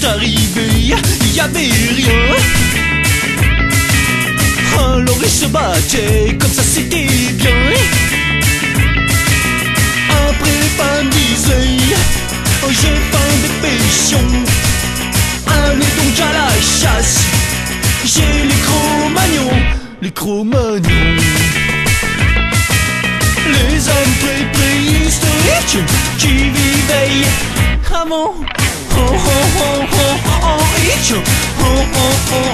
arrivé, y avait rien. Alors ils se battaient, comme ça c'était bien. Après femme disait, oh, j'ai faim de péchons. Allez donc à la chasse, j'ai les Cro-Magnons, les Cro-Magnons. Les hommes préhistoriques qui vivaient avant. Oh oh oh oh oh oh oh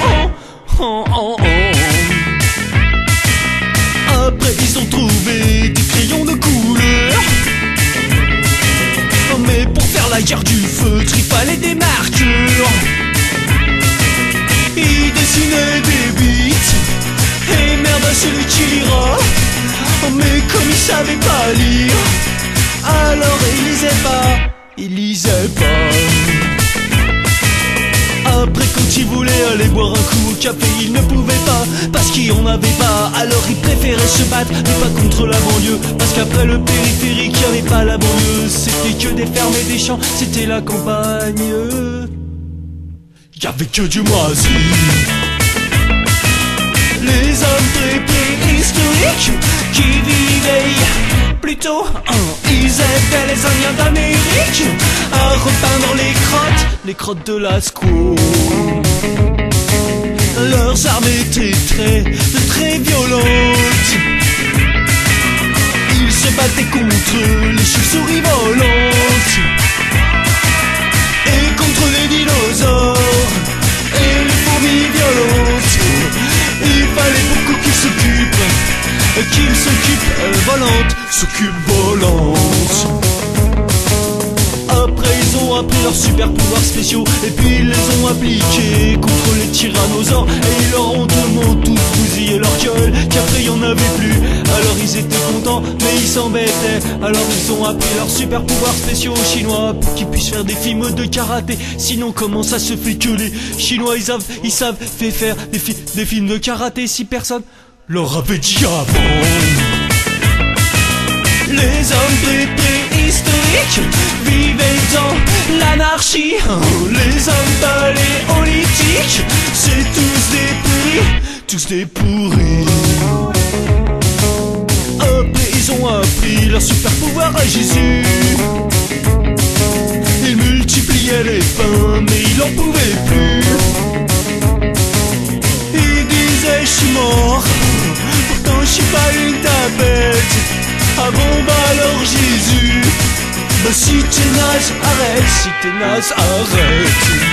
oh oh oh. Après ils ont trouvé des crayons de couleur. Mais pour faire la guerre du feutre, il fallait des marqueurs. Ils dessinaient des bites, et merde à celui qui lira. Mais comme ils savaient pas lire, alors ils lisaient pas. Après quand ils voulaient aller boire un coup au café, ils ne pouvaient pas, parce qu'ils en avaient pas. Alors ils préféraient se battre, mais pas contre la banlieue, parce qu'après le périphérique, y'avait pas la banlieue. C'était que des fermes et des champs, c'était la campagne. Y'avait que du moisi. Les hommes préhistoriques qui vivaient plutôt, ils aidaient les Indiens d'Amérique à repeindre les crottes de Lascaux. Leurs armes étaient très violentes. Ils se battaient contre les chauves-souris volantes et contre les dinosaures et les fourmis violentes. Il fallait beaucoup qu'ils s'occupent volante. Après ils ont appris leurs super pouvoirs spéciaux, et puis ils les ont appliqués contre les tyrannosaures. Et ils leur ont tellement tout bousillé leur gueule qu'après y en avait plus. Alors ils étaient contents mais ils s'embêtaient. Alors ils ont appris leurs super pouvoirs spéciaux aux Chinois pour qu'ils puissent faire des films de karaté. Sinon comment ça se fait que les Chinois ils savent faire des films de karaté si personne leur avait dit avant. Les hommes préhistoriques vivaient dans l'anarchie. Les hommes paléolithiques, c'est tous des pourris. Après ils ont appris leur super pouvoir à Jésus. Ils multipliaient les pains mais ils en pouvaient plus. Ils disaient je suis mort, pourtant je suis pas une tapette. Ah bon bah alors Jésus, bah si t'es naze arrête, si t'es naze arrête.